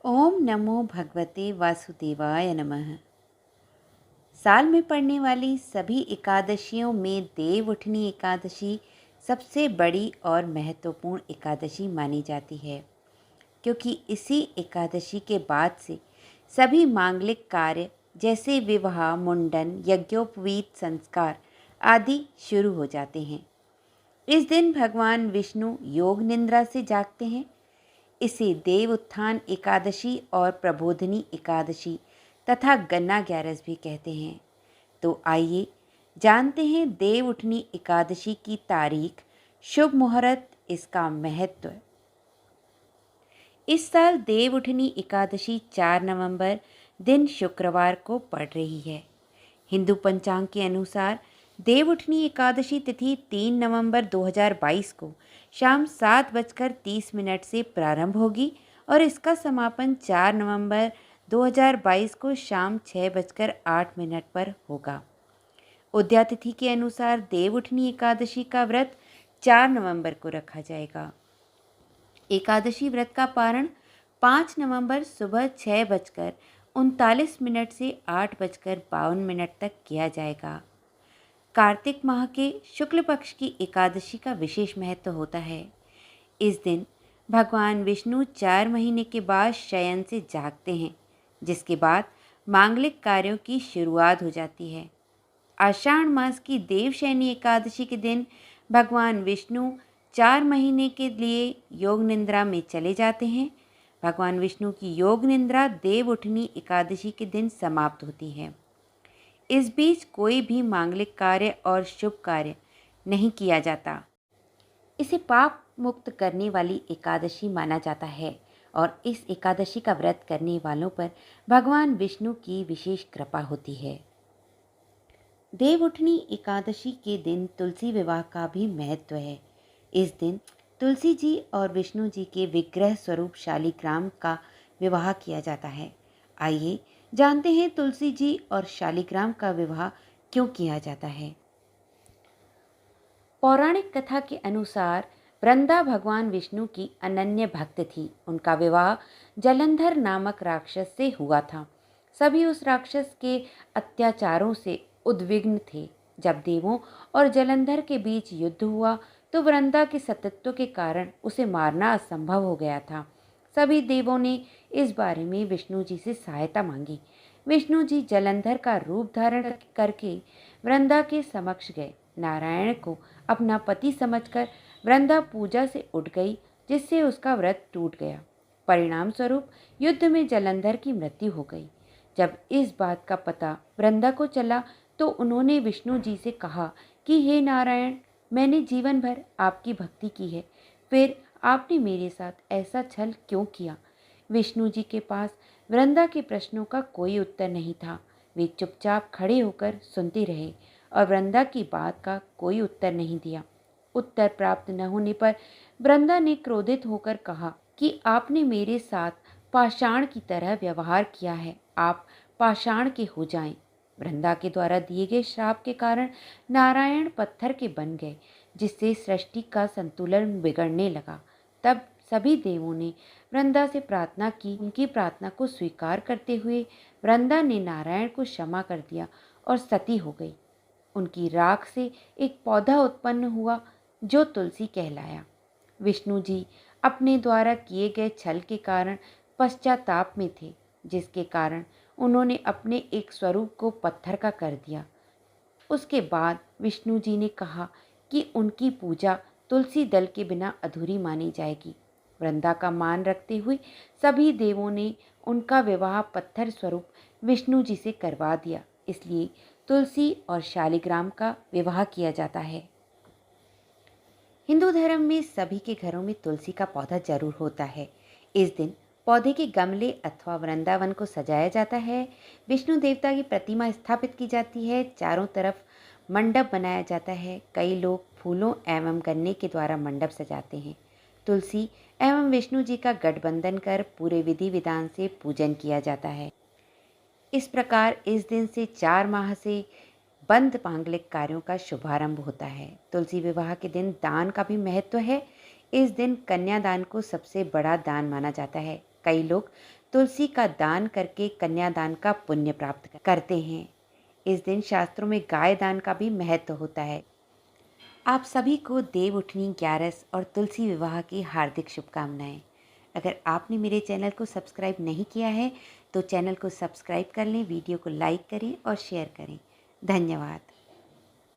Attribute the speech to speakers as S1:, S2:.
S1: ओम नमो भगवते वासुदेवाय नमः। साल में पड़ने वाली सभी एकादशियों में देवउठनी एकादशी सबसे बड़ी और महत्वपूर्ण एकादशी मानी जाती है, क्योंकि इसी एकादशी के बाद से सभी मांगलिक कार्य जैसे विवाह, मुंडन, यज्ञोपवीत संस्कार आदि शुरू हो जाते हैं। इस दिन भगवान विष्णु योग निद्रा से जागते हैं। इसे देव उत्थान एकादशी और प्रबोधिनी एकादशी तथा गन्ना ग्यारस भी कहते हैं। तो आइए जानते हैं देव उठनी एकादशी की तारीख, शुभ मुहूर्त, इसका महत्व। इस साल देव उठनी एकादशी 4 नवंबर दिन शुक्रवार को पड़ रही है। हिंदू पंचांग के अनुसार देवउठनी एकादशी तिथि 3 नवंबर 2022 को शाम 7:30 से प्रारंभ होगी और इसका समापन 4 नवंबर 2022 को शाम 6:08 पर होगा। उदया तिथि के अनुसार देवउठनी एकादशी का व्रत 4 नवंबर को रखा जाएगा। एकादशी व्रत का पारण 5 नवंबर सुबह 6:39 से 8:52 तक किया जाएगा। कार्तिक माह के शुक्ल पक्ष की एकादशी का विशेष महत्व होता है। इस दिन भगवान विष्णु 4 महीने के बाद शयन से जागते हैं, जिसके बाद मांगलिक कार्यों की शुरुआत हो जाती है। आषाढ़ मास की देवशयनी एकादशी के दिन भगवान विष्णु 4 महीने के लिए योग निद्रा में चले जाते हैं। भगवान विष्णु की योग निद्रा देव उठनी एकादशी के दिन समाप्त होती है। इस बीच कोई भी मांगलिक कार्य और शुभ कार्य नहीं किया जाता। इसे पाप मुक्त करने वाली एकादशी माना जाता है और इस एकादशी का व्रत करने वालों पर भगवान विष्णु की विशेष कृपा होती है। देवउठनी एकादशी के दिन तुलसी विवाह का भी महत्व है। इस दिन तुलसी जी और विष्णु जी के विग्रह स्वरूप शालिग्राम का विवाह किया जाता है। आइए जानते हैं तुलसी जी और शालिग्राम का विवाह क्यों किया जाता है। पौराणिक कथा के अनुसार वृंदा भगवान विष्णु की अनन्य भक्त थी। उनका विवाह जलंधर नामक राक्षस से हुआ था। सभी उस राक्षस के अत्याचारों से उद्विग्न थे। जब देवों और जलंधर के बीच युद्ध हुआ तो वृंदा के सतीत्व के कारण उसे मारना असंभव हो गया था। सभी देवों ने इस बारे में विष्णु जी से सहायता मांगी। विष्णु जी जलंधर का रूप धारण करके वृंदा के समक्ष गए। नारायण को अपना पति समझकर वृंदा पूजा से उठ गई, जिससे उसका व्रत टूट गया। परिणाम स्वरूप युद्ध में जलंधर की मृत्यु हो गई। जब इस बात का पता वृंदा को चला तो उन्होंने विष्णु जी से कहा कि हे नारायण, मैंने जीवन भर आपकी भक्ति की है, फिर आपने मेरे साथ ऐसा छल क्यों किया। विष्णु जी के पास वृंदा के प्रश्नों का कोई उत्तर नहीं था। वे चुपचाप खड़े होकर सुनते रहे और वृंदा की बात का कोई उत्तर नहीं दिया। उत्तर प्राप्त न होने पर वृंदा ने क्रोधित होकर कहा कि आपने मेरे साथ पाषाण की तरह व्यवहार किया है, आप पाषाण के हो जाएं। वृंदा के द्वारा दिए गए श्राप के कारण नारायण पत्थर के बन गए, जिससे सृष्टि का संतुलन बिगड़ने लगा। तब सभी देवों ने वृंदा से प्रार्थना की। उनकी प्रार्थना को स्वीकार करते हुए वृंदा ने नारायण को क्षमा कर दिया और सती हो गई। उनकी राख से एक पौधा उत्पन्न हुआ जो तुलसी कहलाया। विष्णु जी अपने द्वारा किए गए छल के कारण पश्चाताप में थे, जिसके कारण उन्होंने अपने एक स्वरूप को पत्थर का कर दिया। उसके बाद विष्णु जी ने कहा कि उनकी पूजा तुलसी दल के बिना अधूरी मानी जाएगी। वृंदा का मान रखते हुए सभी देवों ने उनका विवाह पत्थर स्वरूप विष्णु जी से करवा दिया। इसलिए तुलसी और शालिग्राम का विवाह किया जाता है। हिंदू धर्म में सभी के घरों में तुलसी का पौधा जरूर होता है। इस दिन पौधे के गमले अथवा वृंदावन को सजाया जाता है। विष्णु देवता की प्रतिमा स्थापित की जाती है। चारों तरफ मंडप बनाया जाता है। कई लोग फूलों एवं गन्ने के द्वारा मंडप सजाते हैं। तुलसी एवं विष्णु जी का गठबंधन कर पूरे विधि विधान से पूजन किया जाता है। इस प्रकार इस दिन से 4 माह से बंद मांगलिक कार्यों का शुभारंभ होता है। तुलसी विवाह के दिन दान का भी महत्व है। इस दिन कन्यादान को सबसे बड़ा दान माना जाता है। कई लोग तुलसी का दान करके कन्यादान का पुण्य प्राप्त करते हैं। इस दिन शास्त्रों में गाय दान का भी महत्व होता है। आप सभी को देव उठनी 11 और तुलसी विवाह की हार्दिक शुभकामनाएं। अगर आपने मेरे चैनल को सब्सक्राइब नहीं किया है तो चैनल को सब्सक्राइब कर लें, वीडियो को लाइक करें और शेयर करें। धन्यवाद।